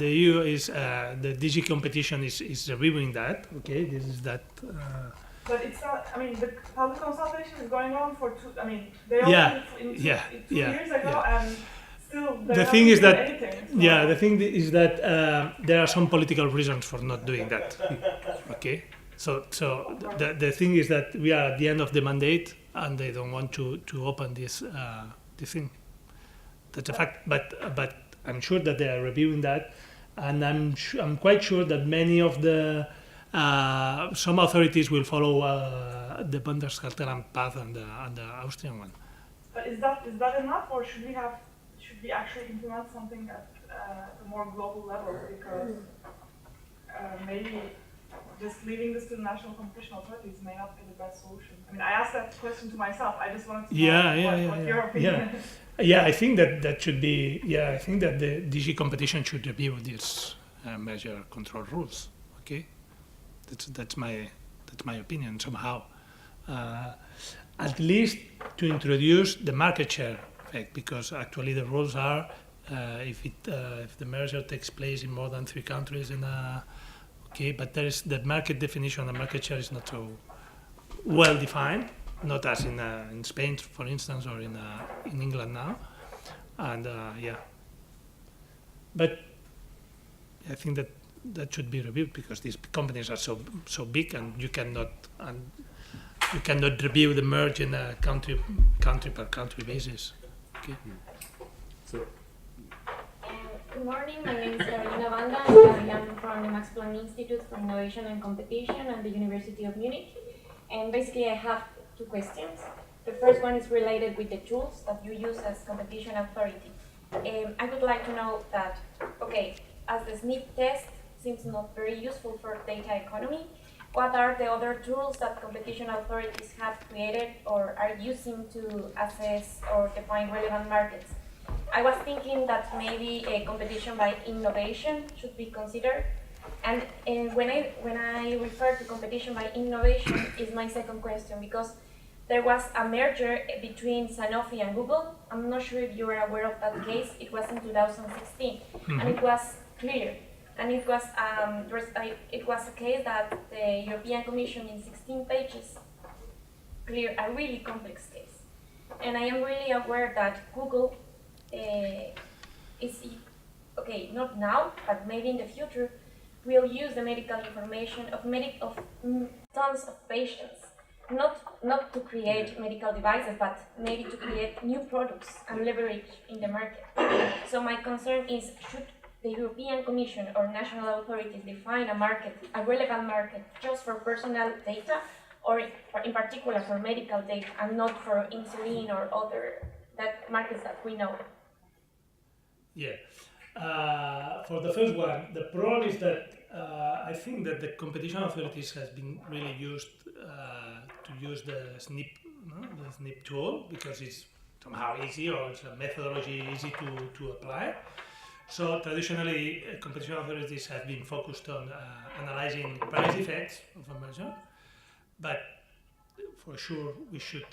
Speaker 1: EU is the DG Competition is reviewing that. Okay, this is that.
Speaker 8: But it's not. I mean, the public consultation is going on for two. I mean, they opened it two years ago, and still
Speaker 1: the thing is that
Speaker 8: anything, so.
Speaker 1: yeah, the thing is that there are some political reasons for not doing that. Okay, so the thing is that we are at the end of the mandate, and they don't want to open this thing. That's a fact, but I'm sure that they are reviewing that, and I'm quite sure that many of the some authorities will follow the Bundeskartellamt path and the Austrian one.
Speaker 8: But is that enough, or should we actually implement something at a more global level? Because maybe just leaving this to the national competition authorities may not be the best solution. I mean, I asked that question to myself. I just wanted to know what your opinion is.
Speaker 1: Yeah, I think that should be. Yeah, I think that the DG Competition should review these measure control rules. Okay, that's my opinion somehow. At least to introduce the market share effect, because actually the rules are if the merger takes place in more than 3 countries but there is the market definition. The market share is not so well defined. Not as in Spain, for instance, or in England now, and but I think that should be reviewed because these companies are so big, and you cannot review the merge in a country per country basis. Okay.
Speaker 2: So.
Speaker 9: Good morning, my name is Carolina Banda, and I am from the Max Planck Institute for Innovation and Competition at the University of Munich. And basically I have 2 questions. The first one is related with the tools that you use as competition authority. I would like to know that, as the SNP test seems not very useful for data economy, what are the other tools that competition authorities have created or are using to assess or define relevant markets? I was thinking that maybe a competition by innovation should be considered. And when I refer to competition by innovation is my second question, because there was a merger between Sanofi and Google. I'm not sure if you are aware of that case. It was in 2016, and it was clear. And it was a case that the European Commission in 16 pages cleared a really complex case. And I am really aware that Google is not now, but maybe in the future, will use the medical information of tons of patients, not to create medical devices, but maybe to create new products and leverage in the market. So my concern is, should the European Commission or national authorities define a relevant market just for personal data, or in particular for medical data, and not for insulin or other markets that we know?
Speaker 1: Yeah. For the first one, the problem is that I think that the competition authorities has been really used to use the SNP tool because it's somehow easy, or it's a methodology easy to apply. So traditionally, competition authorities have been focused on analyzing price effects of a merger, but for sure we should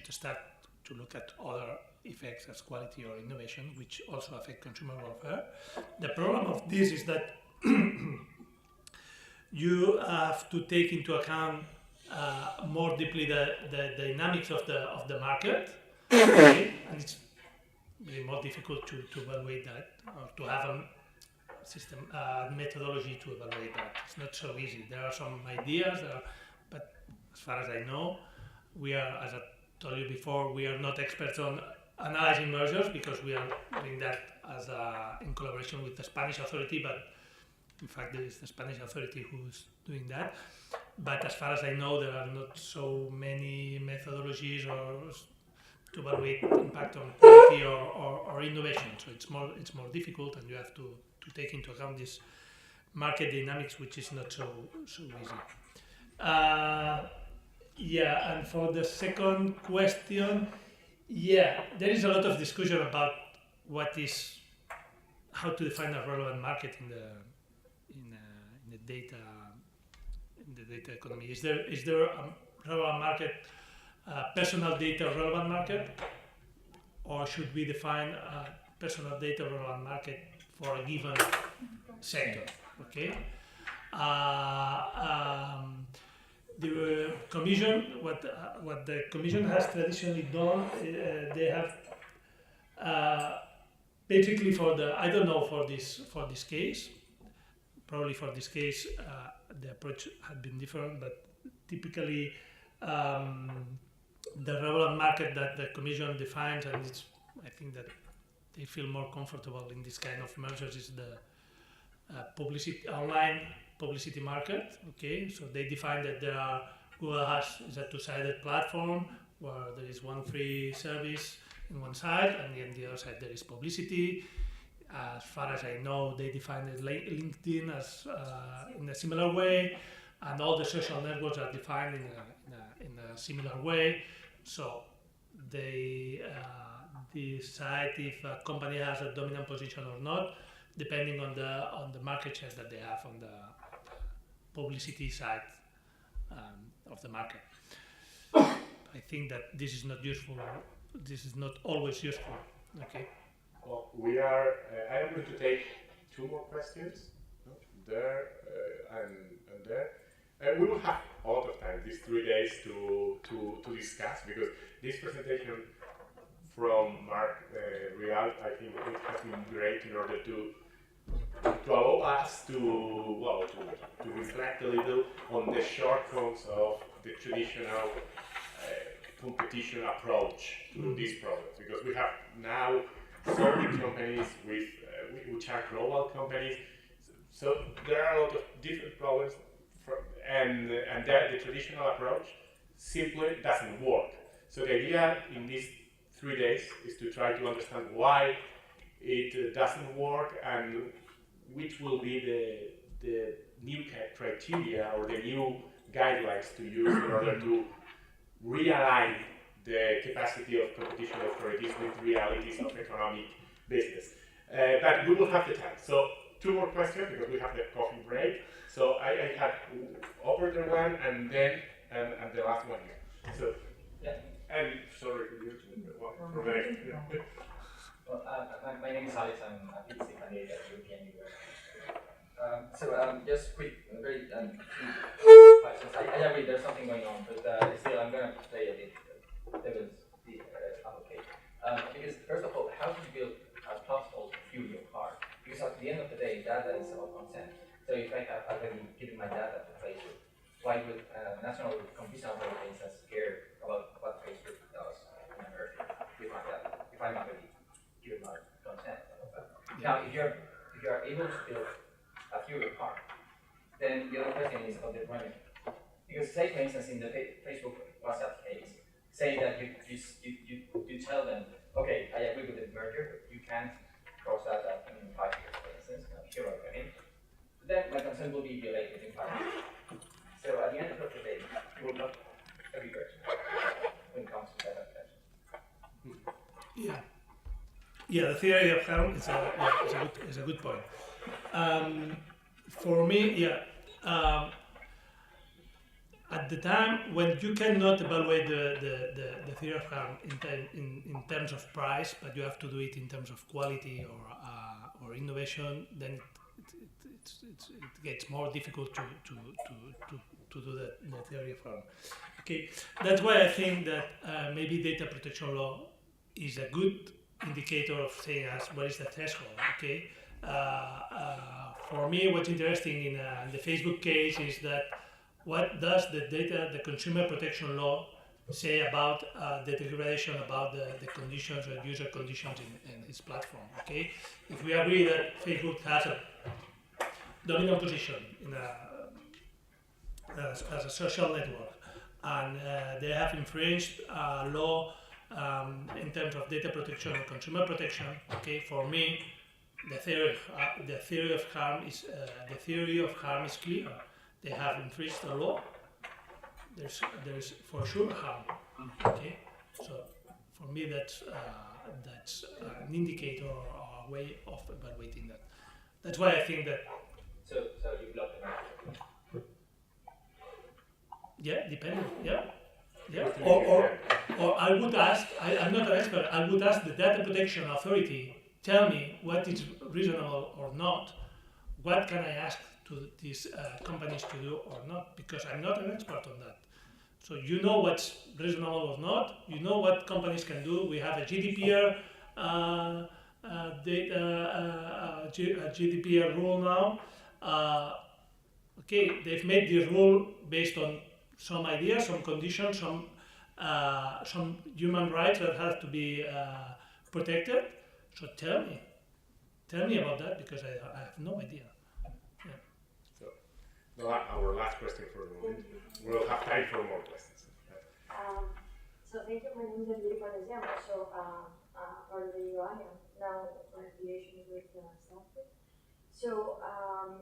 Speaker 1: start to look at other effects as quality or innovation, which also affect consumer welfare. The problem of this is that you have to take into account more deeply the dynamics of the market, okay? And it's really more difficult to evaluate that, or to have a system methodology to evaluate that. It's not so easy. There are some ideas, but as far as I know, we are, as I told you before, we are not experts on analyzing mergers because we are doing that in collaboration with the Spanish authority, but in fact there is the Spanish authority who's doing that. But as far as I know, there are not so many methodologies, or evaluate impact on quality or innovation. So it's more difficult, and you have to take into account this market dynamics, which is not so easy. And for the second question, there is a lot of discussion about how to define a relevant market in the data economy. Is there a relevant market, personal data relevant market, or should we define a personal data relevant market for a given sector? Okay. The Commission, what the Commission has traditionally done, they have basically for this case, probably for this case the approach had been different, but typically the relevant market that the Commission defines, and I think that they feel more comfortable in this kind of measures, is the online publicity market. Okay, so they define that Google is a two-sided platform where there is one free service in one side, and on the other side there is publicity. As far as I know, they define LinkedIn as in a similar way, and all the social networks are defined in a similar way. So they decide if a company has a dominant position or not, depending on the market share that they have on the publicity side of the market. I think that this is not useful. This is not always useful. Okay.
Speaker 2: Well, we are. I am going to take two more questions. There and there. We will have a lot of time these 3 days to discuss, because this presentation from Marc Realp, I think it has been great in order to allow us to reflect a little on the shortcomings of the traditional competition approach to these problems, because we have now so many companies which are global companies, so there are a lot of different problems, and the traditional approach simply doesn't work. So the idea in these 3 days is to try to understand why it doesn't work, and which will be the new criteria or the new guidelines to use in order to realign the capacity of competition authorities with realities of economic business. But we will have the time. So 2 more questions, because we have the coffee break. So I have operator one, and then and the last one here. So and sorry for you to well,
Speaker 10: my name is Alex. I'm a PhD candidate at European University. Just quick, very questions. I agree there's something going on, but still I'm going to play a bit devil's advocate. Because first of all, how do you build a plausible theory of harm? Because at the end of the day, data is about consent. So if I have already given my data to Facebook, why would national competition authorities are scared about what Facebook does in America with my data if I'm already given my consent? Now, if you are able to build a theory of harm, then the other question is about the remedy. Because say, for instance, in the Facebook WhatsApp case, say that you tell them, okay, I agree with the merger, but you can't cross that out in 5 years, for instance, here are the then my consent will be violated in 5 years. So at the end of the day, you will not have regret when it comes to data protection.
Speaker 1: The theory of harm is a good point. For me, at the time when you cannot evaluate the theory of harm in terms of price, but you have to do it in terms of quality or innovation, then it gets more difficult to do the theory of harm. Okay, that's why I think that maybe data protection law is a good indicator of saying us what is the threshold. Okay, for me, what's interesting in the Facebook case is that what does the consumer protection law say about the degradation, about the conditions or user conditions in its platform. Okay, if we agree that Facebook has a dominant position as a social network, and they have infringed law in terms of data protection or consumer protection, okay, for me, the theory of harm is clear. They have infringed the law. There's for sure harm. Okay, so for me that's an indicator or a way of evaluating that. That's why I think that.
Speaker 10: So you block them.
Speaker 1: Yeah, depending. Yeah. Or I would ask. I'm not an expert. I would ask the data protection authority. Tell me what is reasonable or not. What can I ask to these companies to do or not? Because I'm not an expert on that. So you know what's reasonable or not. You know what companies can do. We have a GDPR GDPR rule now. Okay, they've made this rule based on some ideas, some conditions, some human rights that have to be protected. So tell me about that, because I have no idea. Yeah.
Speaker 2: So, our last question for the moment. We'll have time for more questions.
Speaker 11: So thank you. My name is Enrique. I'm also part of the UI and now my affiliation with Stanford. So I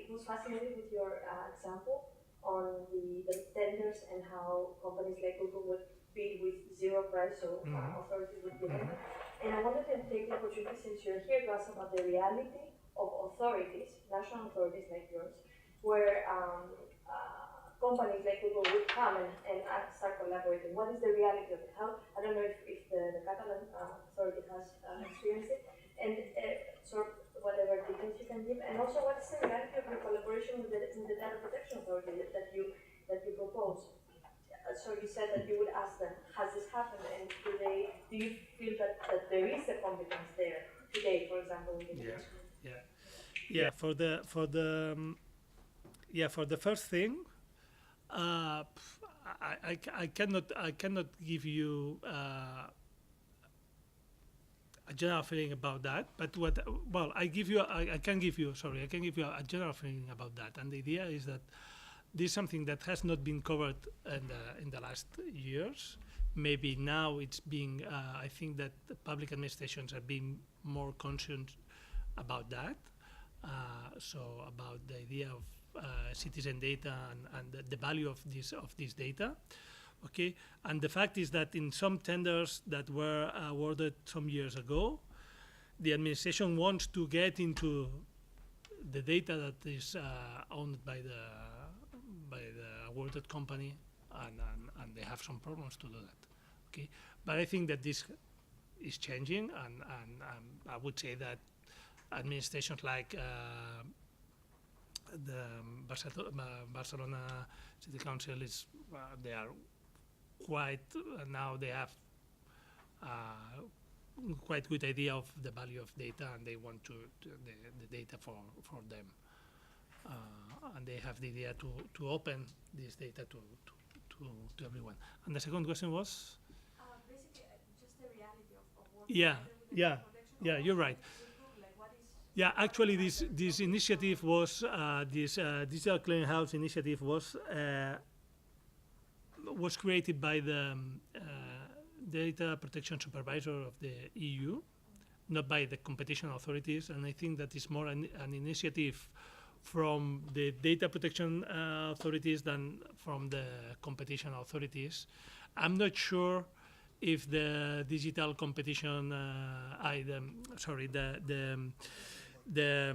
Speaker 11: was fascinated with your example on the tenders and how companies like Google would bid with zero price, so authorities would bid on it. And I wanted to take the opportunity, since you're here, to ask about the reality of authorities, national authorities like yours, where companies like Google would come and start collaborating. What is the reality of it? How, I don't know if the Catalan authority has experienced it, and sort of whatever details you can give. And also, what's the reality of your collaboration with the data protection authority that you propose? So you said that you would ask them, has this happened, and do you feel that there is a competence there today, for example?
Speaker 1: For the first thing, I cannot give you a general feeling about that. But I can give you a general feeling about that. And the idea is that this is something that has not been covered in the last years. Maybe now it's being. I think that the public administrations are being more conscious about that. So about the idea of citizen data and the value of this data. Okay, and the fact is that in some tenders that were awarded some years ago, the administration wants to get into the data that is owned by the awarded company, and they have some problems to do that. Okay, but I think that this is changing, and I would say that administrations like the Barcelona City Council they are quite now they have quite good idea of the value of data, and they want the data for them, and they have the idea to open this data to everyone. And the second question was
Speaker 4: basically just the reality of what.
Speaker 1: Yeah, you're right. Yeah, actually, this initiative was this digital clearinghouse initiative was created by the data protection supervisor of the EU, not by the competition authorities, and I think that is more an initiative from the data protection authorities than from the competition authorities. I'm not sure if the digital competition, the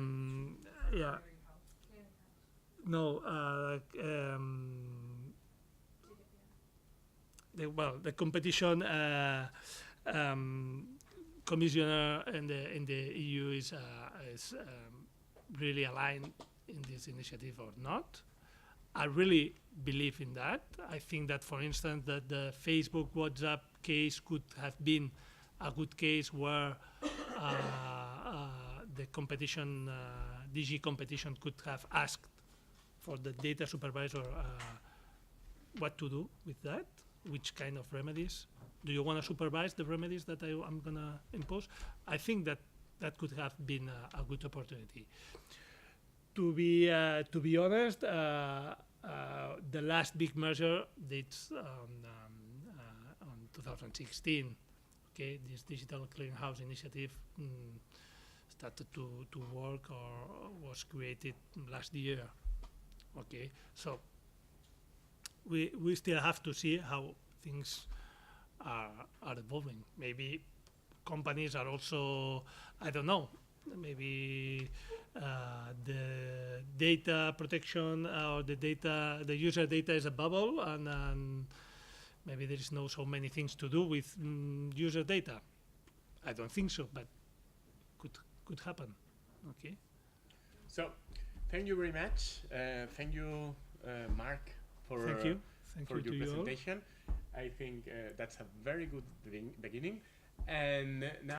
Speaker 1: competition commissioner in the EU is really aligned in this initiative or not. I really believe in that. I think that, for instance, that the Facebook WhatsApp case could have been a good case where the competition, DG competition, could have asked for the data supervisor what to do with that, which kind of remedies. Do you want to supervise the remedies that I'm going to impose? I think that could have been a good opportunity. To be honest, the last big merger dates on 2016. Okay, this digital clearinghouse initiative started to work or was created last year. Okay, so we still have to see how things are evolving. Maybe companies are also, I don't know, maybe the data protection or the user data is a bubble, and maybe there is no so many things to do with user data. I don't think so, but could happen. Okay.
Speaker 2: So, thank you very much. Thank you, Marc, for
Speaker 1: your
Speaker 2: presentation. I think that's a very good beginning. And now